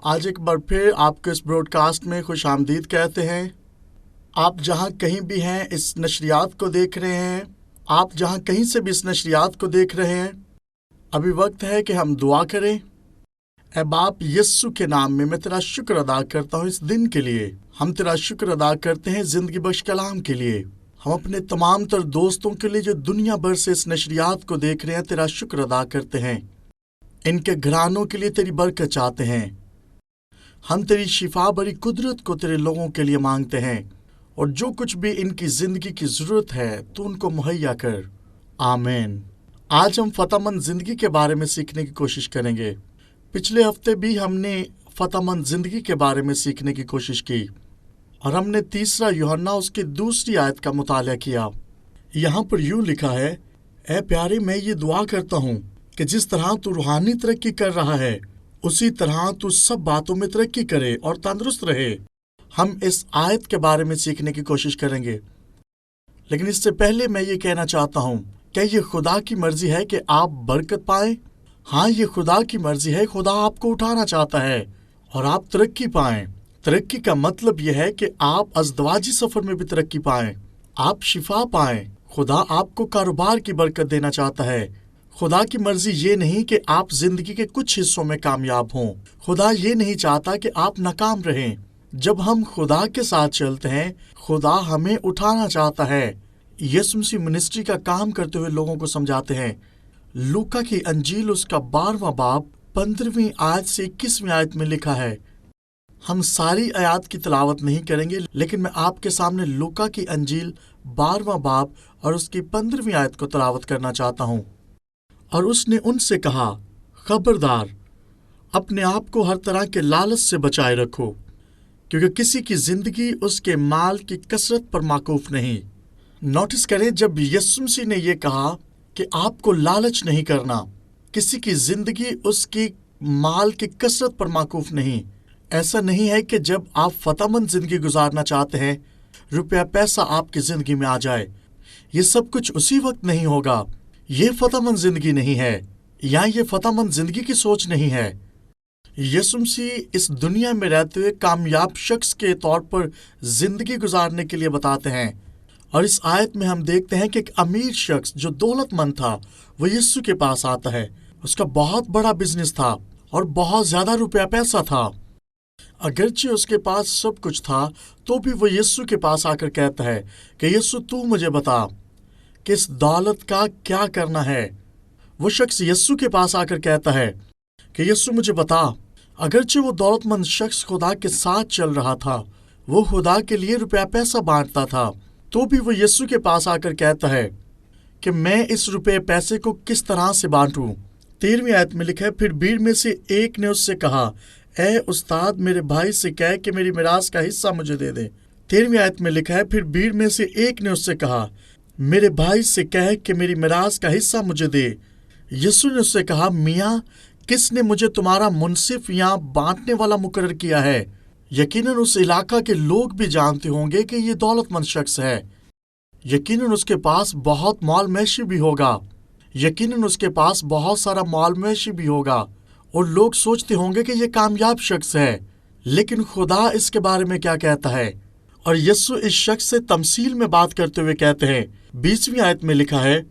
آج ایک بار پھر آپ کو اس براڈ کاسٹ میں خوش آمدید کہتے ہیں۔ آپ جہاں کہیں بھی ہیں اس نشریات کو دیکھ رہے ہیں، آپ جہاں کہیں سے بھی اس نشریات کو دیکھ رہے ہیں، ابھی وقت ہے کہ ہم دعا کریں۔ اے باپ، یسوع کے نام میں تیرا شکر ادا کرتا ہوں اس دن کے لیے۔ ہم تیرا شکر ادا کرتے ہیں زندگی بخش کلام کے لیے۔ ہم اپنے تمام تر دوستوں کے لیے جو دنیا بھر سے اس نشریات کو دیکھ رہے ہیں تیرا شکر ادا کرتے ہیں۔ ان کے گھرانوں کے لیے تیری برکت چاہتے ہیں۔ ہم تیری شفا بری قدرت کو تیرے لوگوں کے لیے مانگتے ہیں، اور جو کچھ بھی ان کی زندگی کی ضرورت ہے تو ان کو مہیا کر۔ آمین۔ آج ہم فتح مند زندگی کے بارے میں سیکھنے کی کوشش کریں گے۔ پچھلے ہفتے بھی ہم نے فتح مند زندگی کے بارے میں سیکھنے کی کوشش کی، اور ہم نے 3 یوحنا اس کی 2 آیت کا مطالعہ کیا۔ یہاں پر یوں لکھا ہے، اے پیارے، میں یہ دعا کرتا ہوں کہ جس طرح تو روحانی ترقی کر رہا ہے اسی طرح تو سب باتوں میں ترقی کرے اور تندرست رہے۔ ہم اس آیت کے بارے میں سیکھنے کی کوشش کریں گے، لیکن اس سے پہلے میں یہ کہنا چاہتا ہوں، کیا یہ خدا کی مرضی ہے کہ آپ برکت پائیں؟ ہاں، یہ خدا کی مرضی ہے۔ خدا آپ کو اٹھانا چاہتا ہے اور آپ ترقی پائیں۔ ترقی کا مطلب یہ ہے کہ آپ ازدواجی سفر میں بھی ترقی پائیں، آپ شفا پائیں۔ خدا آپ کو کاروبار کی برکت دینا چاہتا ہے۔ خدا کی مرضی یہ نہیں کہ آپ زندگی کے کچھ حصوں میں کامیاب ہوں۔ خدا یہ نہیں چاہتا کہ آپ ناکام رہیں۔ جب ہم خدا کے ساتھ چلتے ہیں، خدا ہمیں اٹھانا چاہتا ہے۔ یسوع مسیح منسٹری کا کام کرتے ہوئے لوگوں کو سمجھاتے ہیں۔ لوکا کی انجیل اس کا 12واں باب 15ویں آیت سے 21ویں آیت میں لکھا ہے۔ ہم ساری آیات کی تلاوت نہیں کریں گے، لیکن میں آپ کے سامنے لوکا کی انجیل 12واں باب اور اس کی 15ویں آیت کو تلاوت کرنا چاہتا ہوں۔ اور اس نے ان سے کہا، خبردار، اپنے آپ کو ہر طرح کے لالچ سے بچائے رکھو، کیونکہ کسی کی زندگی اس کے مال کی کثرت پر موقوف نہیں۔ نوٹس کریں، جب یسوع مسیح نے یہ کہا کہ آپ کو لالچ نہیں کرنا، کسی کی زندگی اس کی مال کی کثرت پر موقوف نہیں۔ ایسا نہیں ہے کہ جب آپ فتح مند زندگی گزارنا چاہتے ہیں، روپیہ پیسہ آپ کی زندگی میں آ جائے۔ یہ سب کچھ اسی وقت نہیں ہوگا۔ یہ فتح مند زندگی نہیں ہے، یا یہ فتح مند زندگی کی سوچ نہیں ہے۔ یسوع مسیح اس دنیا میں رہتے ہوئے کامیاب شخص کے طور پر زندگی گزارنے کے لیے بتاتے ہیں، اور اس آیت میں ہم دیکھتے ہیں کہ ایک امیر شخص جو دولت مند تھا وہ یسوع کے پاس آتا ہے۔ اس کا بہت بڑا بزنس تھا اور بہت زیادہ روپیہ پیسہ تھا۔ اگرچہ اس کے پاس سب کچھ تھا تو بھی وہ یسوع کے پاس آ کر کہتا ہے کہ یسوع، تو مجھے بتا کہ اس دولت کا کیا کرنا ہے۔ وہ شخص یسوع کے پاس آ کر کہتا ہے کہ یسوع، مجھے بتا۔ اگرچہ وہ دولت مند شخص خدا کے ساتھ چل رہا تھا، وہ خدا کے لیے روپیہ پیسہ بانٹتا تھا، تو بھی وہ یسوع کے پاس آ کر کہتا ہے کہ میں اس روپے پیسے کو کس طرح سے بانٹوں۔ 13ویں آیت میں لکھا ہے، پھر بھیڑ میں سے ایک نے اس سے کہا، اے استاد، میرے بھائی سے کہہ کہ میری میراث کا حصہ مجھے دے دے۔ 13ویں آیت میں لکھا ہے، پھر بھیڑ میں سے ایک نے اس سے کہا، میرے بھائی سے کہہ کہ میری میراث کا حصہ مجھے دے۔ یسوع نے اس سے کہا، میاں، کس نے مجھے تمہارا منصف یا بانٹنے والا مقرر کیا ہے؟ یقیناً اس علاقہ کے لوگ بھی جانتے ہوں گے کہ یہ دولت مند شخص ہے۔ یقیناً اس کے پاس بہت مال مویشی بھی ہوگا۔ یقیناً اس کے پاس بہت سارا مال مویشی بھی ہوگا، اور لوگ سوچتے ہوں گے کہ یہ کامیاب شخص ہے۔ لیکن خدا اس کے بارے میں کیا کہتا ہے؟ اور یسوع اس شخص سے تمثیل میں بات کرتے ہوئے کہتے ہیں، 20ویں آیت میں لکھا ہے،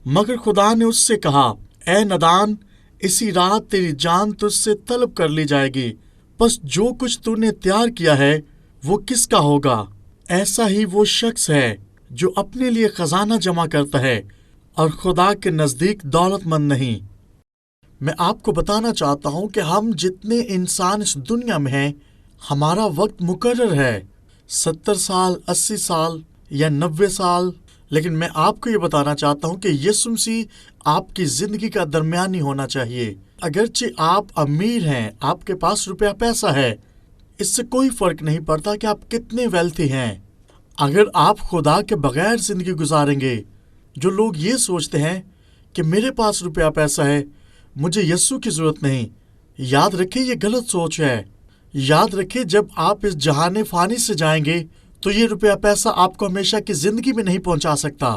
مگر خدا نے اس سے کہا، اے نادان، اسی رات تیری جان تجھ سے طلب کر لی جائے گی، بس جو کچھ تو نے تیار کیا ہے وہ کس کا ہوگا؟ ایسا ہی وہ شخص ہے جو اپنے لیے خزانہ جمع کرتا ہے اور خدا کے نزدیک دولت مند نہیں۔ میں آپ کو بتانا چاہتا ہوں کہ ہم جتنے انسان اس دنیا میں ہیں، ہمارا وقت مقرر ہے، 70 سال، 80 سال یا 90 سال۔ لیکن میں آپ کو یہ بتانا چاہتا ہوں کہ یسوع مسیح آپ کی زندگی کا درمیانی ہونا چاہیے۔ اگرچہ آپ امیر ہیں، آپ کے پاس روپیہ پیسہ ہے، اس سے کوئی فرق نہیں پڑتا کہ آپ کتنے ویلتھی ہیں۔ اگر آپ خدا کے بغیر زندگی گزاریں گے، جو لوگ یہ سوچتے ہیں کہ میرے پاس روپیہ پیسہ ہے، مجھے یسوع کی ضرورت نہیں، یاد رکھیں یہ غلط سوچ ہے۔ یاد رکھیں جب آپ اس جہان فانی سے جائیں گے تو یہ روپیہ پیسہ آپ کو ہمیشہ کی زندگی میں نہیں پہنچا سکتا۔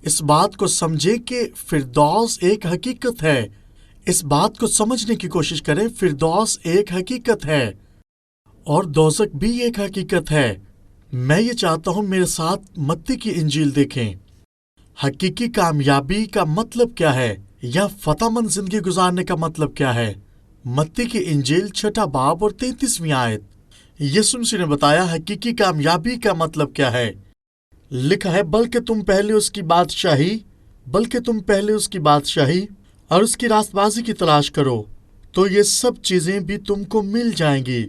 اس بات کو سمجھیں کہ فردوس ایک حقیقت ہے، اس بات کو سمجھنے کی کوشش کریں، فردوس ایک حقیقت ہے اور دوزخ بھی ایک حقیقت ہے۔ میں یہ چاہتا ہوں میرے ساتھ متی کی انجیل دیکھیں۔ حقیقی کامیابی کا مطلب کیا ہے یا فتح مند زندگی گزارنے کا مطلب کیا ہے؟ متی کی انجیل 6 باب اور 33ویں آیت۔ یسوع مسیح نے بتایا حقیقی کامیابی کا مطلب کیا ہے۔ لکھا ہے بلکہ تم پہلے اس کی بادشاہی اور اس کی راست بازی کی تلاش کرو تو یہ سب چیزیں بھی تم کو مل جائیں گی۔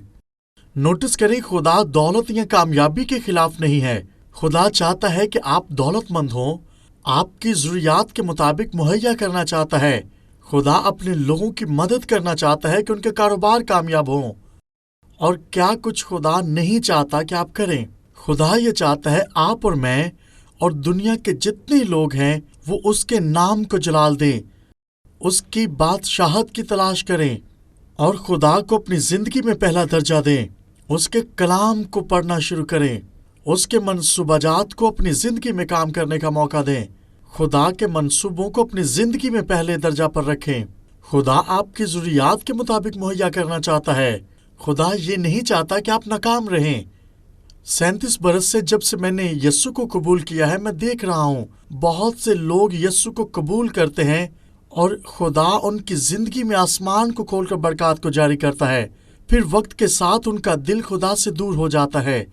نوٹس کریں، خدا دولت یا کامیابی کے خلاف نہیں ہے۔ خدا چاہتا ہے کہ آپ دولت مند ہوں، آپ کی ضروریات کے مطابق مہیا کرنا چاہتا ہے۔ خدا اپنے لوگوں کی مدد کرنا چاہتا ہے کہ ان کے کاروبار کامیاب ہوں۔ اور کیا کچھ خدا نہیں چاہتا کہ آپ کریں؟ خدا یہ چاہتا ہے آپ اور میں اور دنیا کے جتنے لوگ ہیں وہ اس کے نام کو جلال دیں، اس کی بادشاہت کی تلاش کریں اور خدا کو اپنی زندگی میں پہلا درجہ دیں۔ اس کے کلام کو پڑھنا شروع کریں، اس کے منصوبہ جات کو اپنی زندگی میں کام کرنے کا موقع دیں۔ خدا کے منصوبوں کو اپنی زندگی میں پہلے درجہ پر رکھیں۔ خدا آپ کی ضروریات کے مطابق مہیا کرنا چاہتا ہے۔ خدا یہ نہیں چاہتا کہ آپ ناکام رہیں۔ 37 برس سے جب سے میں نے یسوع کو قبول کیا ہے، میں دیکھ رہا ہوں بہت سے لوگ یسوع کو قبول کرتے ہیں اور خدا ان کی زندگی میں آسمان کو کھول کر برکات کو جاری کرتا ہے، پھر وقت کے ساتھ ان کا دل خدا سے دور ہو جاتا ہے،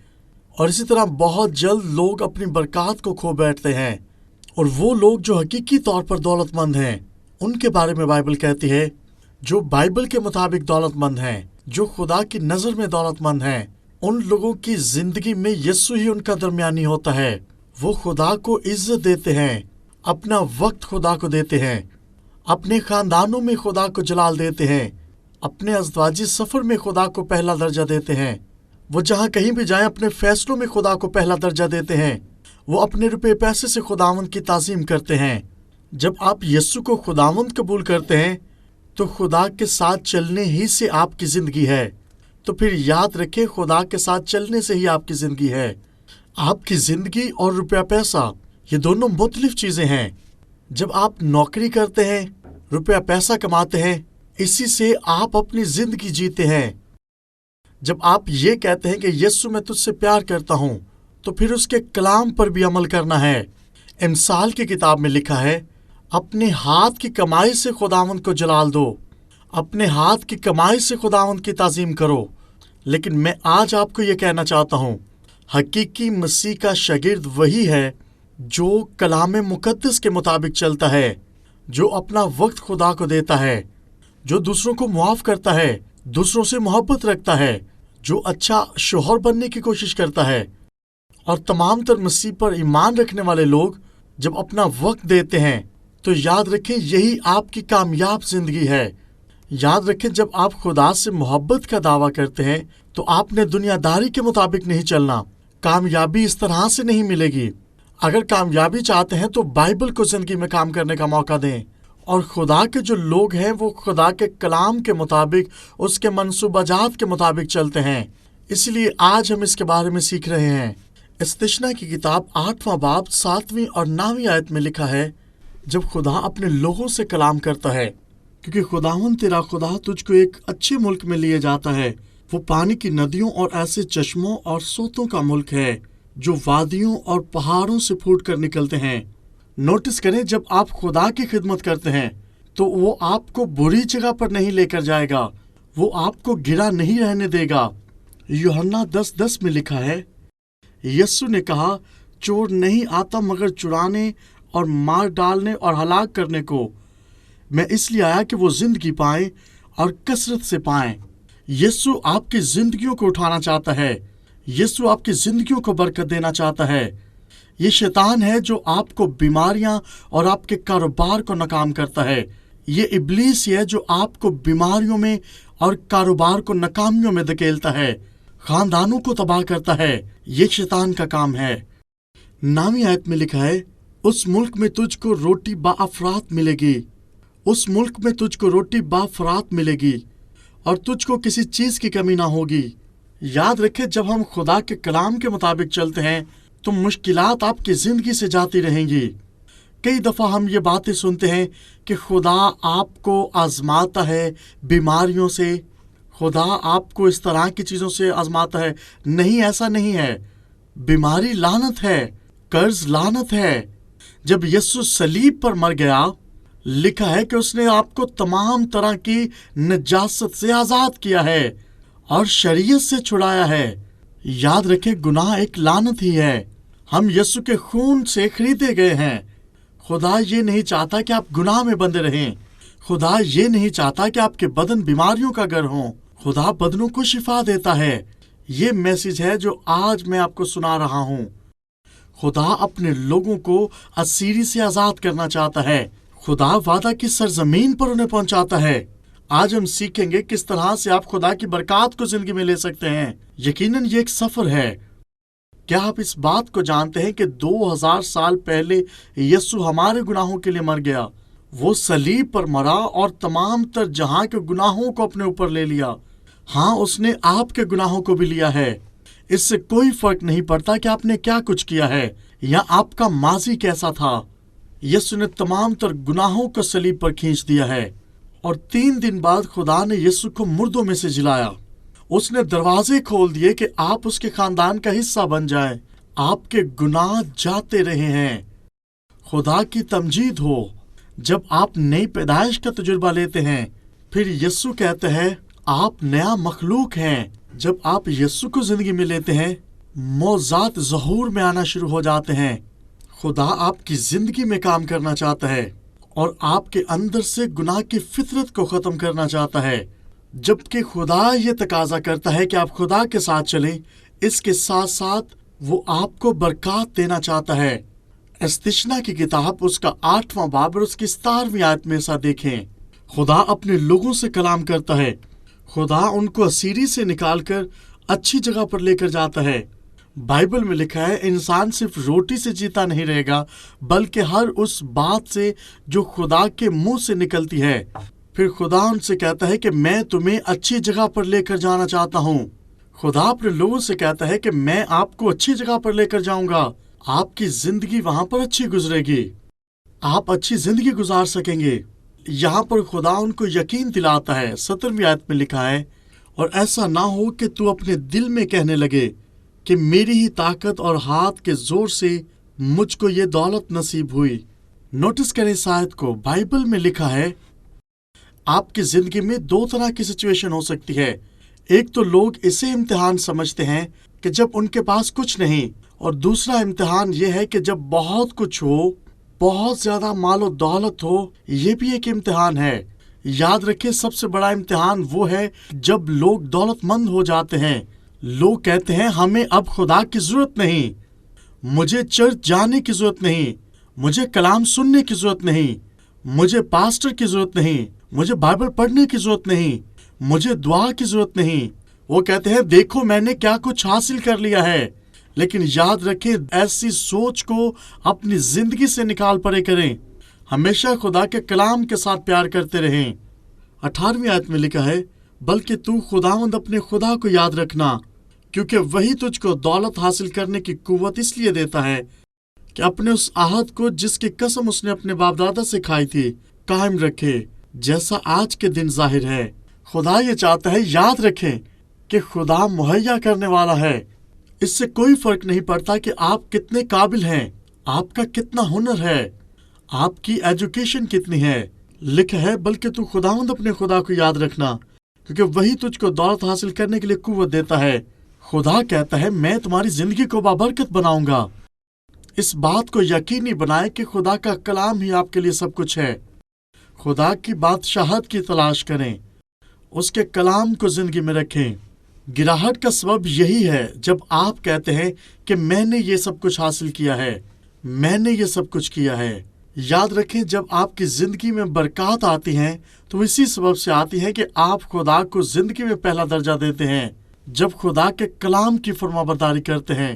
اور اسی طرح بہت جلد لوگ اپنی برکات کو کھو بیٹھتے ہیں۔ اور وہ لوگ جو حقیقی طور پر دولت مند ہیں، ان کے بارے میں بائبل کہتی ہے، جو بائبل کے مطابق دولت مند ہیں، جو خدا کی نظر میں دولت مند ہیں، ان لوگوں کی زندگی میں یسوع ہی ان کا درمیانی ہوتا ہے۔ وہ خدا کو عزت دیتے ہیں، اپنا وقت خدا کو دیتے ہیں، اپنے خاندانوں میں خدا کو جلال دیتے ہیں، اپنے ازدواجی سفر میں خدا کو پہلا درجہ دیتے ہیں۔ وہ جہاں کہیں بھی جائیں اپنے فیصلوں میں خدا کو پہلا درجہ دیتے ہیں۔ وہ اپنے روپے پیسے سے خداوند کی تعظیم کرتے ہیں۔ جب آپ یسوع کو خداوند قبول کرتے ہیں تو خدا کے ساتھ چلنے ہی سے آپ کی زندگی ہے۔ تو پھر یاد رکھیں، خدا کے ساتھ چلنے سے ہی آپ کی زندگی ہے۔ آپ کی زندگی اور روپیہ پیسہ یہ دونوں مختلف چیزیں ہیں۔ جب آپ نوکری کرتے ہیں، روپیہ پیسہ کماتے ہیں، اسی سے آپ اپنی زندگی جیتے ہیں۔ جب آپ یہ کہتے ہیں کہ یسوع میں تجھ سے پیار کرتا ہوں، تو پھر اس کے کلام پر بھی عمل کرنا ہے۔ امثال کی کتاب میں لکھا ہے، اپنے ہاتھ کی کمائی سے خداوند کو جلال دو، اپنے ہاتھ کی کمائی سے خداوند کی تعظیم کرو۔ لیکن میں آج آپ کو یہ کہنا چاہتا ہوں، حقیقی مسیح کا شاگرد وہی ہے جو کلام مقدس کے مطابق چلتا ہے، جو اپنا وقت خدا کو دیتا ہے، جو دوسروں کو معاف کرتا ہے، دوسروں سے محبت رکھتا ہے، جو اچھا شوہر بننے کی کوشش کرتا ہے۔ اور تمام تر مسیح پر ایمان رکھنے والے لوگ جب اپنا وقت دیتے ہیں تو یاد رکھیں یہی آپ کی کامیاب زندگی ہے۔ یاد رکھیں جب آپ خدا سے محبت کا دعویٰ کرتے ہیں تو آپ نے دنیا داری کے مطابق نہیں چلنا۔ کامیابی اس طرح سے نہیں ملے گی۔ اگر کامیابی چاہتے ہیں تو بائبل کو زندگی میں کام کرنے کا موقع دیں، اور خدا کے جو لوگ ہیں وہ خدا کے کلام کے مطابق، اس کے منصوبہ جات کے مطابق چلتے ہیں۔ اس لیے آج ہم اس کے بارے میں سیکھ رہے ہیں۔ استثنا کی کتاب 8واں باب 7ویں اور 9ویں آیت میں لکھا ہے، جب خدا اپنے لوگوں سے کلام کرتا ہے، کیونکہ خداوند تیرا خدا تجھ کو ایک اچھے ملک میں لیے جاتا ہے، وہ پانی کی ندیوں اور ایسے چشموں اور سوتوں کا ملک ہے جو وادیوں اور پہاڑوں سے پھوٹ کر نکلتے ہیں۔ نوٹس کریں، جب آپ خدا کی خدمت کرتے ہیں تو وہ آپ کو بری جگہ پر نہیں لے کر جائے گا، وہ آپ کو گرا نہیں رہنے دے گا۔ یوحنا 10:10 میں لکھا ہے، یسوع نے کہا، چور نہیں آتا مگر چرانے اور مار ڈالنے اور ہلاک کرنے کو، میں اس لیے آیا کہ وہ زندگی پائیں اور کثرت سے پائیں۔ یسوع آپ کی زندگیوں کو اٹھانا چاہتا ہے، یسوع آپ کی زندگیوں کو برکت دینا چاہتا ہے۔ یہ شیطان ہے جو آپ کو بیماریاں اور آپ کے کاروبار کو ناکام کرتا ہے۔ یہ ابلیس ہے جو آپ کو بیماریوں میں اور کاروبار کو ناکامیوں میں دھکیلتا ہے، خاندانوں کو تباہ کرتا ہے۔ یہ شیطان کا کام ہے۔ 9ویں آیت میں لکھا ہے، اس ملک میں تجھ کو روٹی بافرات ملے گی، اس ملک میں تجھ کو روٹی بافرات ملے گی اور تجھ کو کسی چیز کی کمی نہ ہوگی۔ یاد رکھے، جب ہم خدا کے کلام کے مطابق چلتے ہیں تو مشکلات آپ کی زندگی سے جاتی رہیں گی۔ کئی دفعہ ہم یہ باتیں سنتے ہیں کہ خدا آپ کو آزماتا ہے بیماریوں سے، خدا آپ کو اس طرح کی چیزوں سے آزماتا ہے۔ نہیں، ایسا نہیں ہے۔ بیماری لعنت ہے، قرض لعنت ہے۔ جب یسوع صلیب پر مر گیا، لکھا ہے کہ اس نے آپ کو تمام طرح کی نجاست سے آزاد کیا ہے اور شریعت سے چھڑایا ہے۔ یاد رکھیں، گناہ ایک لعنت ہی ہے۔ ہم یسوع کے خون سے خریدے گئے ہیں۔ خدا یہ نہیں چاہتا کہ آپ گناہ میں بندے رہیں۔ خدا یہ نہیں چاہتا کہ آپ کے بدن بیماریوں کا گھر ہوں۔ خدا بدنوں کو شفا دیتا ہے۔ یہ میسج ہے جو آج میں آپ کو سنا رہا ہوں۔ خدا اپنے لوگوں کو اسیری سے آزاد کرنا چاہتا ہے۔ خدا وعدہ کی سرزمین پر انہیں پہنچاتا ہے۔ آج ہم سیکھیں گے کس طرح سے آپ خدا کی برکات کو زندگی میں لے سکتے ہیں۔ یقیناً یہ ایک سفر ہے۔ کیا آپ اس بات کو جانتے ہیں کہ 2000 سال پہلے یسوع ہمارے گناہوں کے لیے مر گیا؟ وہ صلیب پر مرا اور تمام تر جہاں کے گناہوں کو اپنے اوپر لے لیا۔ ہاں، اس نے آپ کے گناہوں کو بھی لیا ہے۔ اس سے کوئی فرق نہیں پڑتا کہ آپ نے کیا کچھ کیا ہے یا آپ کا ماضی کیسا تھا۔ یسوع نے تمام تر گناہوں کو صلیب پر کھینچ دیا ہے، اور 3 دن بعد خدا نے یسوع کو مردوں میں سے جلایا۔ اس نے دروازے کھول دیے کہ آپ اس کے خاندان کا حصہ بن جائیں۔ آپ کے گناہ جاتے رہے ہیں۔ خدا کی تمجید ہو۔ جب آپ نئی پیدائش کا تجربہ لیتے ہیں، پھر یسوع کہتے ہیں آپ نیا مخلوق ہیں۔ جب آپ یسوع کو زندگی میں لیتے ہیں، معجزات ظہور میں آنا شروع ہو جاتے ہیں۔ خدا آپ کی زندگی میں کام کرنا چاہتا ہے اور آپ کے اندر سے گناہ کی فطرت کو ختم کرنا چاہتا ہے۔ جبکہ خدا یہ تقاضا کرتا ہے کہ آپ خدا کے ساتھ چلیں، اس کے ساتھ ساتھ وہ آپ کو برکات دینا چاہتا ہے۔ استثنا کی کتاب اس کا 8واں باب اور اس کی 17ویں آیت میں ایسا دیکھیں۔ خدا اپنے لوگوں سے کلام کرتا ہے۔ خدا ان کو اسیری سے نکال کر اچھی جگہ پر لے کر جاتا ہے۔ بائبل میں لکھا ہے انسان صرف روٹی سے جیتا نہیں رہے گا، بلکہ ہر اس بات سے جو خدا کے منہ سے نکلتی ہے۔ پھر خدا ان سے کہتا ہے کہ میں تمہیں اچھی جگہ پر لے کر جانا چاہتا ہوں۔ خدا اپنے لوگوں سے کہتا ہے کہ میں آپ کو اچھی جگہ پر لے کر جاؤں گا۔ آپ کی زندگی وہاں پر اچھی گزرے گی، آپ اچھی زندگی گزار سکیں گے۔ یہاں پر خدا ان کو یقین دلاتا ہے۔ 17ویں آیت میں لکھا ہے، اور ایسا نہ ہو کہ تو اپنے دل میں کہنے لگے کہ میری ہی طاقت اور ہاتھ کے زور سے مجھ کو یہ دولت نصیب ہوئی۔ نوٹس کریں اس آیت کو۔ بائبل میں لکھا ہے آپ کی زندگی میں 2 طرح کی سچویشن ہو سکتی ہے۔ ایک تو لوگ اسے امتحان سمجھتے ہیں کہ جب ان کے پاس کچھ نہیں، اور دوسرا امتحان یہ ہے کہ جب بہت کچھ ہو، بہت زیادہ مال و دولت ہو، یہ بھی ایک امتحان ہے۔ یاد رکھیں، سب سے بڑا امتحان وہ ہے جب لوگ دولت مند ہو جاتے ہیں۔ لوگ کہتے ہیں ہمیں اب خدا کی ضرورت نہیں، مجھے چرچ جانے کی ضرورت نہیں، مجھے کلام سننے کی ضرورت نہیں، مجھے پاسٹر کی ضرورت نہیں، مجھے بائبل پڑھنے کی ضرورت نہیں، مجھے دعا کی ضرورت نہیں۔ وہ کہتے ہیں دیکھو میں نے کیا کچھ حاصل کر لیا ہے۔ لیکن یاد رکھیں، ایسی سوچ کو اپنی زندگی سے نکال پڑے کریں۔ ہمیشہ خدا کے کلام کے ساتھ پیار کرتے رہیں۔ 18ویں آیت میں لکھا ہے، بلکہ تو خداوند اپنے خدا کو یاد رکھنا، کیونکہ وہی تجھ کو دولت حاصل کرنے کی قوت اس لیے دیتا ہے کہ اپنے اس عہد کو جس کی قسم اس نے اپنے باپ دادا سے کھائی تھی قائم رکھے، جیسا آج کے دن ظاہر ہے۔ خدا یہ چاہتا ہے یاد رکھیں کہ خدا مہیا کرنے والا ہے۔ اس سے کوئی فرق نہیں پڑتا کہ آپ کتنے قابل ہیں، آپ کا کتنا ہنر ہے، آپ کی ایجوکیشن کتنی ہے۔ لکھا ہے بلکہ تو خداوند اپنے خدا کو یاد رکھنا، کیونکہ وہی تجھ کو دولت حاصل کرنے کے لیے قوت دیتا ہے۔ خدا کہتا ہے میں تمہاری زندگی کو بابرکت بناؤں گا۔ اس بات کو یقینی بنائیں کہ خدا کا کلام ہی آپ کے لیے سب کچھ ہے۔ خدا کی بادشاہت کی تلاش کریں، اس کے کلام کو زندگی میں رکھیں۔ گراہٹ کا سبب یہی ہے جب آپ کہتے ہیں کہ میں نے یہ سب کچھ حاصل کیا ہے، میں نے یہ سب کچھ کیا ہے۔ یاد رکھیں جب آپ کی زندگی میں برکات آتی ہیں تو اسی سبب سے آتی ہے کہ آپ خدا کو زندگی میں پہلا درجہ دیتے ہیں، جب خدا کے کلام کی فرما برداری کرتے ہیں۔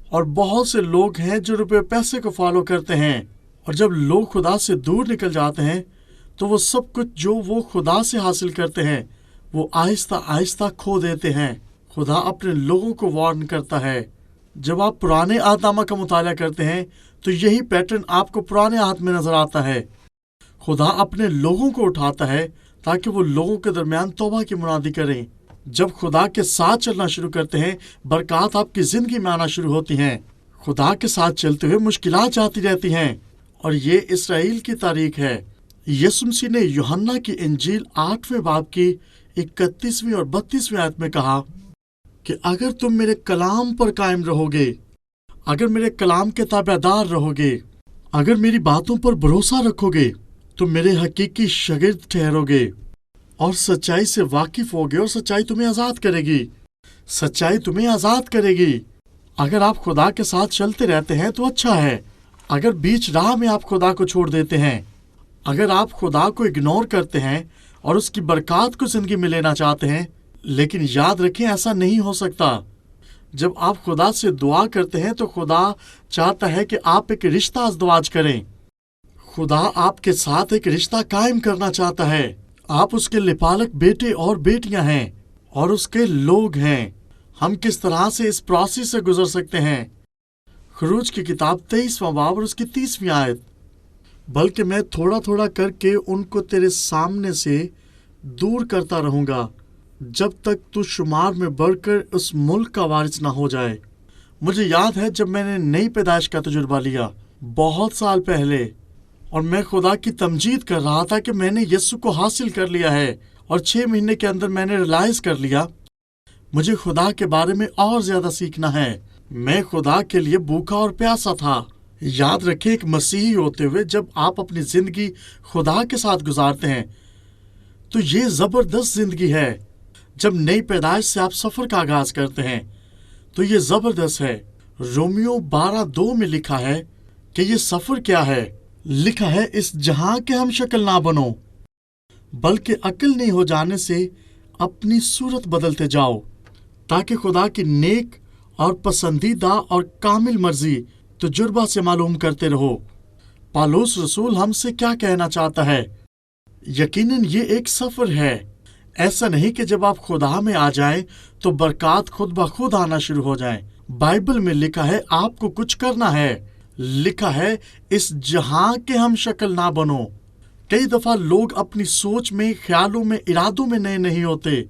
اور بہت سے لوگ ہیں جو روپے پیسے کو فالو کرتے ہیں، اور جب لوگ خدا سے دور نکل جاتے ہیں تو وہ سب کچھ جو وہ خدا سے حاصل کرتے ہیں وہ آہستہ آہستہ کھو دیتے ہیں۔ خدا اپنے لوگوں کو وارن کرتا ہے، جب آپ پرانے عہد نامہ کا مطالعہ کرتے ہیں تو یہی پیٹرن آپ کو پرانے عہد میں نظر آتا ہے۔ خدا اپنے لوگوں کو اٹھاتا ہے تاکہ وہ لوگوں کے درمیان توبہ کی منادی کریں۔ جب خدا کے ساتھ چلنا شروع کرتے ہیں، برکات آپ کی زندگی میں آنا شروع ہوتی ہیں۔ خدا کے ساتھ چلتے ہوئے مشکلات آتی رہتی ہیں، اور یہ اسرائیل کی تاریخ ہے۔ یسوع مسیح نے یوحنا کی انجیل 8ویں باب کی 31ویں اور 32ویں آیت میں کہا کہ اگر تم میرے کلام پر قائم رہو گے، اگر میرے کلام کے تابع دار رہو گے، اگر میری باتوں پر بھروسہ رکھو گے، تم میرے حقیقی شاگرد ٹھہرو گے اور سچائی سے واقف ہوگے، اور سچائی تمہیں آزاد کرے گی۔ سچائی تمہیں آزاد کرے گی۔ اگر آپ خدا کے ساتھ چلتے رہتے ہیں تو اچھا ہے۔ اگر بیچ راہ میں آپ خدا کو چھوڑ دیتے ہیں، اگر آپ خدا کو اگنور کرتے ہیں اور اس کی برکات کو زندگی میں لینا چاہتے ہیں، لیکن یاد رکھیں ایسا نہیں ہو سکتا۔ جب آپ خدا سے دعا کرتے ہیں تو خدا چاہتا ہے کہ آپ ایک رشتہ ازدواج کریں۔ خدا آپ کے ساتھ ایک رشتہ قائم کرنا چاہتا ہے۔ آپ اس کے لپالک بیٹے اور بیٹیاں ہیں اور اس کے لوگ ہیں۔ ہم کس طرح سے اس پروسیس سے گزر سکتے ہیں؟ خروج کی کتاب 23واں باب اور اس کی 30ویں آیت، بلکہ میں تھوڑا تھوڑا کر کے ان کو تیرے سامنے سے دور کرتا رہوں گا جب تک تو شمار میں بڑھ کر اس ملک کا وارث نہ ہو جائے۔ مجھے یاد ہے جب میں نے نئی پیدائش کا تجربہ لیا بہت سال پہلے، اور میں خدا کی تمجید کر رہا تھا کہ میں نے یسوع کو حاصل کر لیا ہے، اور 6 مہینے کے اندر میں نے ریلائز کر لیا مجھے خدا کے بارے میں اور زیادہ سیکھنا ہے۔ میں خدا کے لیے بھوکا اور پیاسا تھا۔ یاد رکھیں، ایک مسیحی ہوتے ہوئے جب آپ اپنی زندگی خدا کے ساتھ گزارتے ہیں تو یہ زبردست زندگی ہے۔ جب نئی پیدائش سے آپ سفر کا آغاز کرتے ہیں تو یہ زبردست ہے۔ رومیو 12:2 میں لکھا ہے کہ یہ سفر کیا ہے؟ لکھا ہے، اس جہاں کے ہم شکل نہ بنو بلکہ عقل نہیں ہو جانے سے اپنی صورت بدلتے جاؤ، تاکہ خدا کی نیک اور پسندیدہ اور کامل مرضی تجربہ سے معلوم کرتے رہو۔ پالوس رسول ہم سے کیا کہنا چاہتا ہے؟ یقیناً یہ ایک سفر ہے۔ ایسا نہیں کہ جب آپ خدا میں آ جائیں تو برکات خود بخود آنا شروع ہو جائیں۔ بائبل میں لکھا ہے آپ کو کچھ کرنا ہے۔ لکھا ہے اس جہاں کے ہم شکل نہ بنو۔ کئی دفعہ لوگ اپنی سوچ میں، خیالوں میں، ارادوں میں نئے نہیں ہوتے،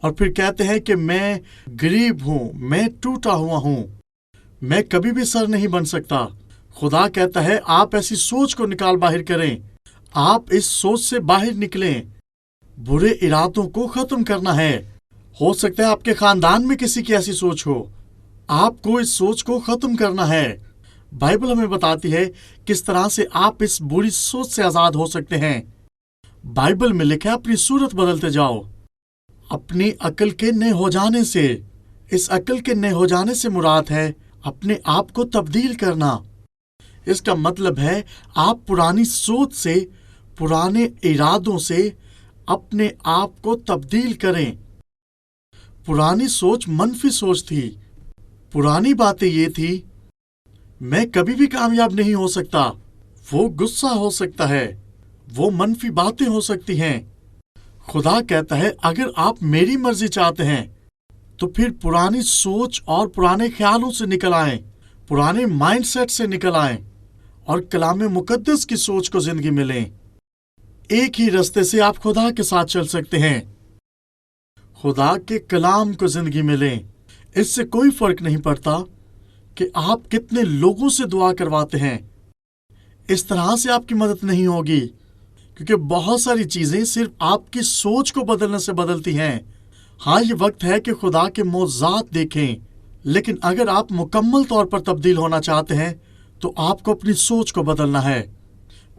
اور پھر کہتے ہیں کہ میں غریب ہوں، میں ٹوٹا ہوا ہوں، میں کبھی بھی سر نہیں بن سکتا۔ خدا کہتا ہے آپ ایسی سوچ کو نکال باہر کریں۔ آپ اس سوچ سے باہر نکلیں۔ برے ارادوں کو ختم کرنا ہے۔ ہو سکتا ہے آپ کے خاندان میں کسی کی ایسی سوچ ہو، آپ کو اس سوچ کو ختم کرنا ہے۔ بائبل ہمیں بتاتی ہے کس طرح سے آپ اس بری سوچ سے آزاد ہو سکتے ہیں۔ بائبل میں لکھا ہے اپنی صورت بدلتے جاؤ اپنی عقل کے نئے ہو جانے سے۔ اس عقل کے نئے ہو جانے سے مراد ہے اپنے آپ کو تبدیل کرنا۔ اس کا مطلب ہے آپ پرانی سوچ سے، پرانے ارادوں سے اپنے آپ کو تبدیل کریں۔ پرانی سوچ منفی سوچ تھی۔ پرانی باتیں یہ تھی، میں کبھی بھی کامیاب نہیں ہو سکتا۔ وہ غصہ ہو سکتا ہے، وہ منفی باتیں ہو سکتی ہیں۔ خدا کہتا ہے اگر آپ میری مرضی چاہتے ہیں تو پھر پرانی سوچ اور پرانے خیالوں سے نکل آئیں، پرانے مائنڈ سیٹ سے نکل آئیں اور کلام مقدس کی سوچ کو زندگی میں لیں۔ ایک ہی رستے سے آپ خدا کے ساتھ چل سکتے ہیں۔ خدا کے کلام کو زندگی میں لیں۔ اس سے کوئی فرق نہیں پڑتا کہ آپ کتنے لوگوں سے دعا کرواتے ہیں، اس طرح سے آپ کی مدد نہیں ہوگی، کیونکہ بہت ساری چیزیں صرف آپ کی سوچ کو بدلنے سے بدلتی ہیں۔ ہاں، یہ وقت ہے کہ خدا کے معجزات دیکھیں، لیکن اگر آپ مکمل طور پر تبدیل ہونا چاہتے ہیں تو آپ کو اپنی سوچ کو بدلنا ہے۔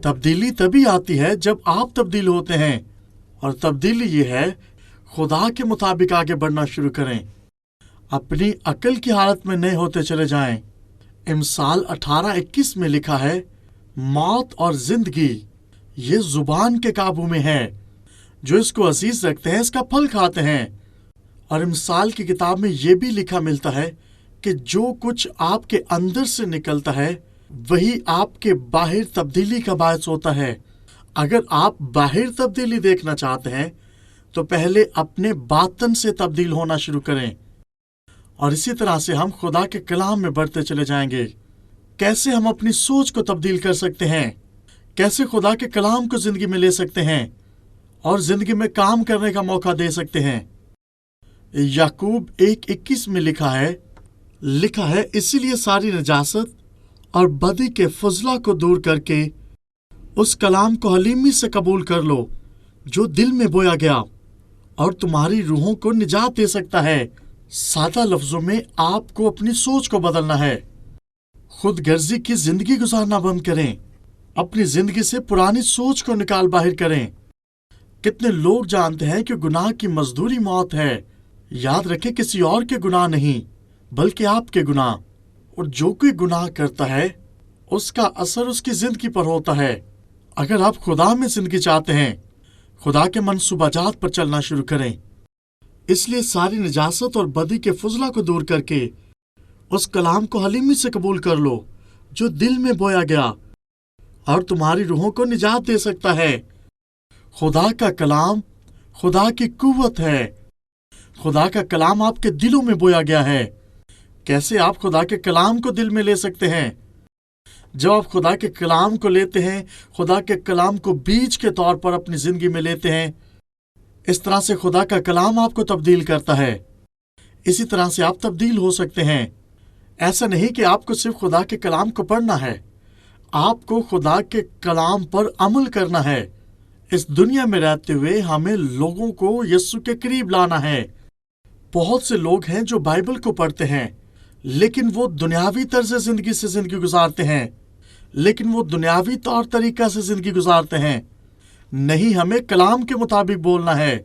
تبدیلی تبھی آتی ہے جب آپ تبدیل ہوتے ہیں، اور تبدیلی یہ ہے خدا کے مطابق آگے بڑھنا شروع کریں۔ اپنی عقل کی حالت میں نئے ہوتے چلے جائیں۔ امثال 18:21 میں لکھا ہے، موت اور زندگی یہ زبان کے قابو میں ہے، جو اس کو عزیز رکھتے ہیں اس کا پھل کھاتے ہیں۔ اور امثال کی کتاب میں یہ بھی لکھا ملتا ہے کہ جو کچھ آپ کے اندر سے نکلتا ہے وہی آپ کے باہر تبدیلی کا باعث ہوتا ہے۔ اگر آپ باہر تبدیلی دیکھنا چاہتے ہیں تو پہلے اپنے باطن سے تبدیل ہونا شروع کریں۔ اور اسی طرح سے ہم خدا کے کلام میں بڑھتے چلے جائیں گے۔ کیسے ہم اپنی سوچ کو تبدیل کر سکتے ہیں، کیسے خدا کے کلام کو زندگی میں لے سکتے ہیں اور زندگی میں کام کرنے کا موقع دے سکتے ہیں۔ یعقوب 1:21 میں لکھا ہے اسی لیے ساری نجاست اور بدی کے فضلہ کو دور کر کے اس کلام کو حلیمی سے قبول کر لو جو دل میں بویا گیا اور تمہاری روحوں کو نجات دے سکتا ہے۔ سادہ لفظوں میں آپ کو اپنی سوچ کو بدلنا ہے۔ خود غرضی کی زندگی گزارنا بند کریں، اپنی زندگی سے پرانی سوچ کو نکال باہر کریں۔ کتنے لوگ جانتے ہیں کہ گناہ کی مزدوری موت ہے۔ یاد رکھیں، کسی اور کے گناہ نہیں بلکہ آپ کے گناہ، اور جو کوئی گناہ کرتا ہے اس کا اثر اس کی زندگی پر ہوتا ہے۔ اگر آپ خدا میں زندگی چاہتے ہیں، خدا کے منصوبہ جات پر چلنا شروع کریں۔ اس لیے ساری نجاست اور بدی کے فضلہ کو دور کر کے اس کلام کو حلیمی سے قبول کر لو جو دل میں بویا گیا اور تمہاری روحوں کو نجات دے سکتا ہے۔ خدا کا کلام خدا کی قوت ہے۔ خدا کا کلام آپ کے دلوں میں بویا گیا ہے۔ کیسے آپ خدا کے کلام کو دل میں لے سکتے ہیں؟ جب آپ خدا کے کلام کو لیتے ہیں، خدا کے کلام کو بیج کے طور پر اپنی زندگی میں لیتے ہیں، اس طرح سے خدا کا کلام آپ کو تبدیل کرتا ہے۔ اسی طرح سے آپ تبدیل ہو سکتے ہیں۔ ایسا نہیں کہ آپ کو صرف خدا کے کلام کو پڑھنا ہے، آپ کو خدا کے کلام پر عمل کرنا ہے۔ اس دنیا میں رہتے ہوئے ہمیں لوگوں کو یسوع کے قریب لانا ہے۔ بہت سے لوگ ہیں جو بائبل کو پڑھتے ہیں، لیکن وہ دنیاوی طرز زندگی سے زندگی گزارتے ہیں، لیکن وہ دنیاوی طور طریقہ سے زندگی گزارتے ہیں۔ نہیں، ہمیں کلام کے مطابق بولنا ہے،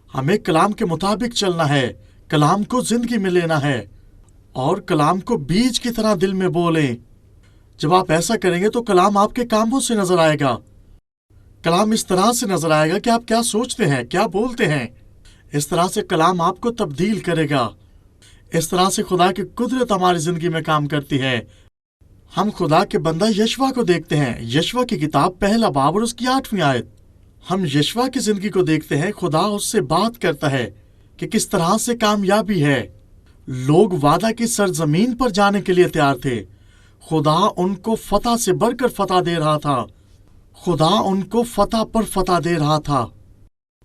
ہمیں کلام کے مطابق چلنا ہے، کلام کو زندگی میں لینا ہے اور کلام کو بیج کی طرح دل میں بولیں۔ جب آپ ایسا کریں گے تو کلام آپ کے کاموں سے نظر آئے گا۔ کلام اس طرح سے نظر آئے گا کہ آپ کیا سوچتے ہیں، کیا بولتے ہیں۔ اس طرح سے کلام آپ کو تبدیل کرے گا۔ اس طرح سے خدا کی قدرت ہماری زندگی میں کام کرتی ہے۔ ہم خدا کے بندہ یشوع کو دیکھتے ہیں، یشوع کی کتاب 1 باب اور اس کی 8ویں آیت۔ ہم یشوع کی زندگی کو دیکھتے ہیں، خدا اس سے بات کرتا ہے کہ کس طرح سے کامیابی ہے۔ لوگ وعدہ کی سرزمین پر جانے کے لیے تیار تھے، خدا ان کو فتح سے بڑھ کر فتح دے رہا تھا۔ خدا ان کو فتح پر فتح دے رہا تھا،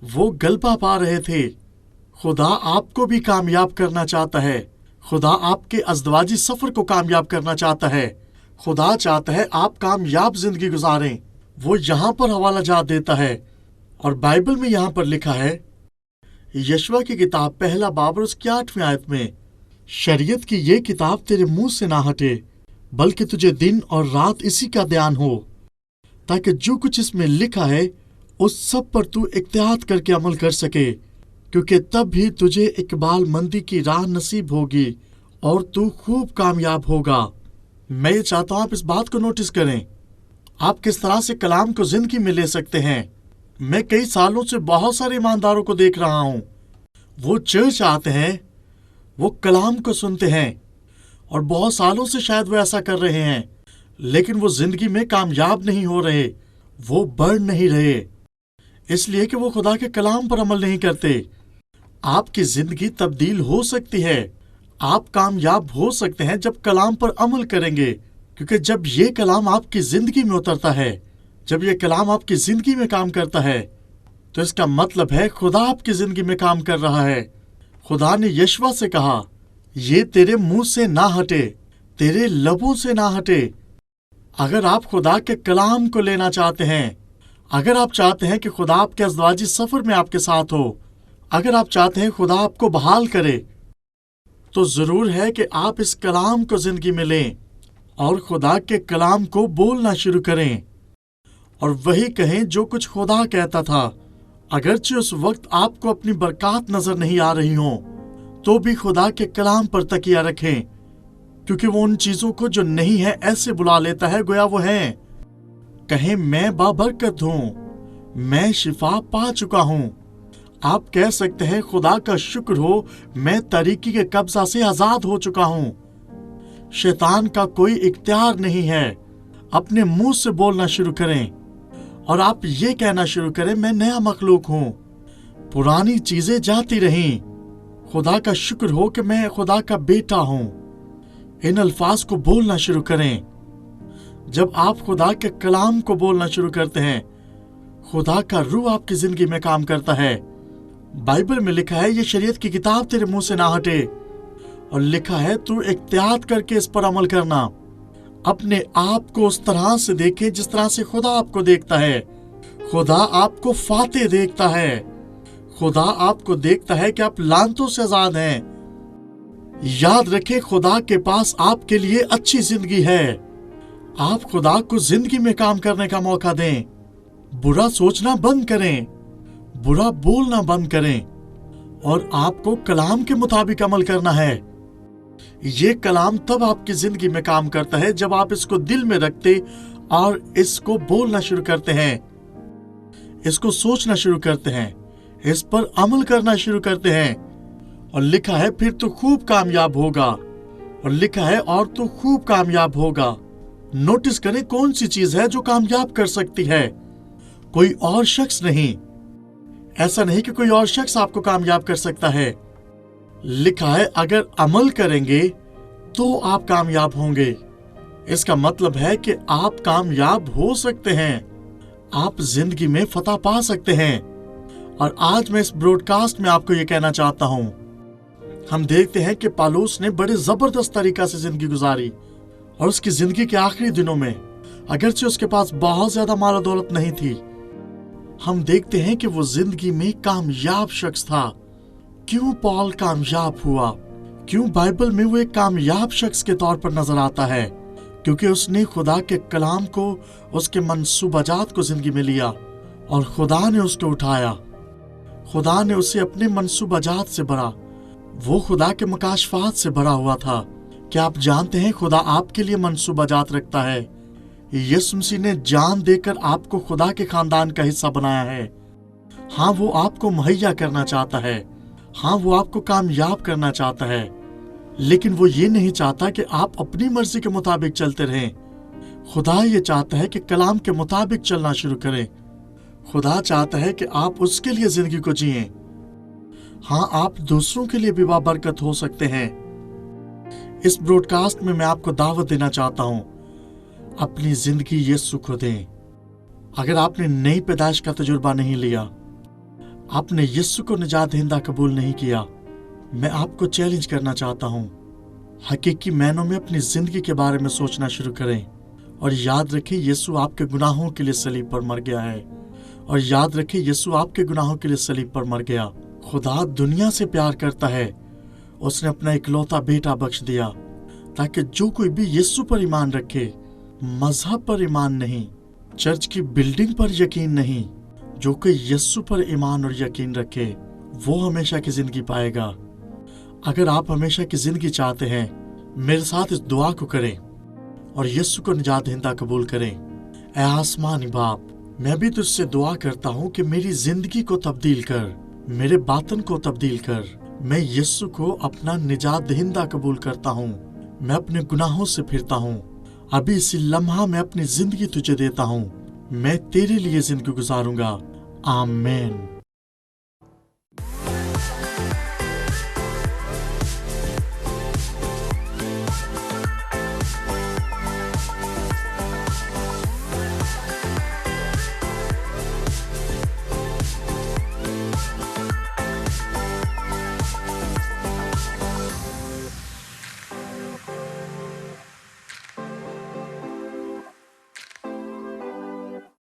وہ غلبہ پا رہے تھے۔ خدا آپ کو بھی کامیاب کرنا چاہتا ہے۔ خدا آپ کے ازدواجی سفر کو کامیاب کرنا چاہتا ہے۔ خدا چاہتا ہے آپ کامیاب زندگی گزاریں۔ وہ یہاں پر حوالہ جات دیتا ہے، اور بائبل میں یہاں پر لکھا ہے، یشوع کی کتاب 1 باب اور اس کی 8ویں آیت میں، شریعت کی یہ کتاب تیرے منہ سے نہ ہٹے، بلکہ تجھے دن اور رات اسی کا دھیان ہو، تاکہ جو کچھ اس میں لکھا ہے اس سب پر تو احتیاط کر کے عمل کر سکے، کیونکہ تب بھی تجھے اقبال مندی کی راہ نصیب ہوگی اور تو خوب کامیاب ہوگا۔ میں یہ چاہتا ہوں آپ اس بات کو نوٹس کریں، آپ کس طرح سے کلام کو زندگی میں لے سکتے ہیں۔ میں کئی سالوں سے بہت سارے ایمانداروں کو دیکھ رہا ہوں، وہ چرچ آتے ہیں، وہ کلام کو سنتے ہیں، اور بہت سالوں سے شاید وہ ایسا کر رہے ہیں، لیکن وہ زندگی میں کامیاب نہیں ہو رہے، وہ بڑھ نہیں رہے، اس لیے کہ وہ خدا کے کلام پر عمل نہیں کرتے۔ آپ کی زندگی تبدیل ہو سکتی ہے، آپ کامیاب ہو سکتے ہیں جب کلام پر عمل کریں گے، کیونکہ جب یہ کلام آپ کی زندگی میں اترتا ہے، جب یہ کلام آپ کی زندگی میں کام کرتا ہے، تو اس کا مطلب ہے خدا آپ کی زندگی میں کام کر رہا ہے۔ خدا نے یشوع سے کہا، یہ تیرے منہ سے نہ ہٹے، تیرے لبوں سے نہ ہٹے۔ اگر آپ خدا کے کلام کو لینا چاہتے ہیں، اگر آپ چاہتے ہیں کہ خدا آپ کے ازدواجی سفر میں آپ کے ساتھ ہو، اگر آپ چاہتے ہیں خدا آپ کو بحال کرے، تو ضرور ہے کہ آپ اس کلام کو زندگی میں لیں اور خدا کے کلام کو بولنا شروع کریں اور وہی کہیں جو کچھ خدا کہتا تھا۔ اگرچہ اس وقت آپ کو اپنی برکات نظر نہیں آ رہی ہوں، تو بھی خدا کے کلام پر تکیہ رکھیں، کیونکہ وہ ان چیزوں کو جو نہیں ہے ایسے بلا لیتا ہے گویا وہ ہیں۔ کہیں میں بابرکت ہوں، میں شفا پا چکا ہوں۔ آپ کہہ سکتے ہیں خدا کا شکر ہو، میں تاریکی کے قبضہ سے آزاد ہو چکا ہوں، شیطان کا کوئی اختیار نہیں ہے۔ اپنے منہ سے بولنا شروع کریں اور آپ یہ کہنا شروع کریں، میں نیا مخلوق ہوں، پرانی چیزیں جاتی رہیں، خدا کا شکر ہو کہ میں خدا کا بیٹا ہوں۔ ان الفاظ کو بولنا شروع کریں۔ جب آپ خدا کے کلام کو بولنا شروع کرتے ہیں، خدا کا روح آپ کی زندگی میں کام کرتا ہے۔ بائبل میں لکھا ہے، یہ شریعت کی کتاب تیرے منہ سے نہ ہٹے، اور لکھا ہے تو احتیاط کر کے اس پر عمل کرنا۔ اپنے آپ کو اس طرح سے دیکھیں جس طرح سے خدا آپ کو دیکھتا ہے۔ خدا آپ کو فاتح دیکھتا ہے۔ خدا آپ کو دیکھتا ہے کہ آپ لعنتوں سے آزاد ہیں۔ یاد رکھیں، خدا کے پاس آپ کے لیے اچھی زندگی ہے۔ آپ خدا کو زندگی میں کام کرنے کا موقع دیں۔ برا سوچنا بند کریں، برا بولنا بند کریں، اور آپ کو کلام کے مطابق عمل کرنا ہے۔ یہ کلام تب آپ کی زندگی میں کام کرتا ہے جب آپ اس کو دل میں رکھتے اور اس کو بولنا شروع کرتے ہیں، اس کو سوچنا شروع کرتے ہیں، اس پر عمل کرنا شروع کرتے ہیں۔ اور لکھا ہے پھر تو خوب کامیاب ہوگا، اور لکھا ہے اور تو خوب کامیاب ہوگا۔ نوٹس کریں کون سی چیز ہے جو کامیاب کر سکتی ہے، کوئی اور شخص نہیں۔ ایسا نہیں کہ کوئی اور شخص آپ کو کامیاب کر سکتا ہے۔ لکھا ہے اگر عمل کریں گے تو آپ کامیاب ہوں گے۔ اس کا مطلب ہے کہ آپ کامیاب ہو سکتے ہیں، آپ زندگی میں فتح پا سکتے ہیں۔ اور آج میں اس براڈ کاسٹ میں آپ کو یہ کہنا چاہتا ہوں، ہم دیکھتے ہیں کہ پالوس نے بڑے زبردست طریقہ سے زندگی گزاری، اور اس کی زندگی کے آخری دنوں میں اگرچہ اس کے پاس بہت زیادہ مال و دولت نہیں تھی، ہم دیکھتے ہیں کہ وہ زندگی میں کامیاب شخص تھا۔ کیوں پال کامیاب ہوا؟ کیوں بائبل میں وہ ایک کامیاب شخص کے طور پر نظر آتا ہے؟ کیونکہ اس نے خدا کے کلام کو، اس کے منصوبہ جات کو زندگی میں لیا، اور خدا نے اس کو اٹھایا۔ خدا نے اسے اپنے منصوبہ جات سے بھرا، وہ خدا کے مکاشفات سے بھرا ہوا تھا۔ کیا آپ جانتے ہیں خدا آپ کے لیے منصوبہ جات رکھتا ہے؟ یسوع مسیح نے جان دے کر آپ کو خدا کے خاندان کا حصہ بنایا ہے۔ ہاں، وہ آپ کو مہیا کرنا چاہتا ہے، ہاں وہ آپ کو کامیاب کرنا چاہتا ہے، لیکن وہ یہ نہیں چاہتا کہ آپ اپنی مرضی کے مطابق چلتے رہیں۔ خدا یہ چاہتا ہے کہ کلام کے مطابق چلنا شروع کریں۔ خدا چاہتا ہے کہ آپ اس کے لیے زندگی کو جئیں۔ ہاں، آپ دوسروں کے لیے بھی بابرکت ہو سکتے ہیں۔ اس براڈ کاسٹ میں آپ کو دعوت دینا چاہتا ہوں، اپنی زندگی یسوع کو دیں۔ اگر آپ نے نئی پیدائش کا تجربہ نہیں لیا، آپ نے یسوع کو نجات دہندہ قبول نہیں کیا، میں آپ کو چیلنج کرنا چاہتا ہوں، حقیقی معنوں میں اپنی زندگی کے بارے میں سوچنا شروع کریں، اور یاد رکھیں یسوع آپ کے گناہوں کے لیے صلیب پر مر گیا ہے، اور یاد رکھیں یسوع آپ کے گناہوں کے لیے صلیب پر مر گیا۔ خدا دنیا سے پیار کرتا ہے، اس نے اپنا اکلوتا بیٹا بخش دیا تاکہ جو کوئی بھی یسوع پر ایمان رکھے، مذہب پر ایمان نہیں، چرچ کی بلڈنگ پر یقین نہیں، جو کہ یسوع پر ایمان اور یقین رکھے، وہ ہمیشہ کی زندگی پائے گا۔ اگر آپ ہمیشہ کی زندگی چاہتے ہیں، میرے ساتھ اس دعا کو کریں اور یسوع کو نجات دہندہ قبول کریں۔ اے آسمانی باپ، میں بھی تجھ سے دعا کرتا ہوں کہ میری زندگی کو تبدیل کر، میرے باطن کو تبدیل کر۔ میں یسوع کو اپنا نجات دہندہ قبول کرتا ہوں، میں اپنے گناہوں سے پھرتا ہوں۔ ابھی اسی لمحہ میں اپنی زندگی تجھے دیتا ہوں، میں تیرے لیے زندگی گزاروں گا۔ آمین۔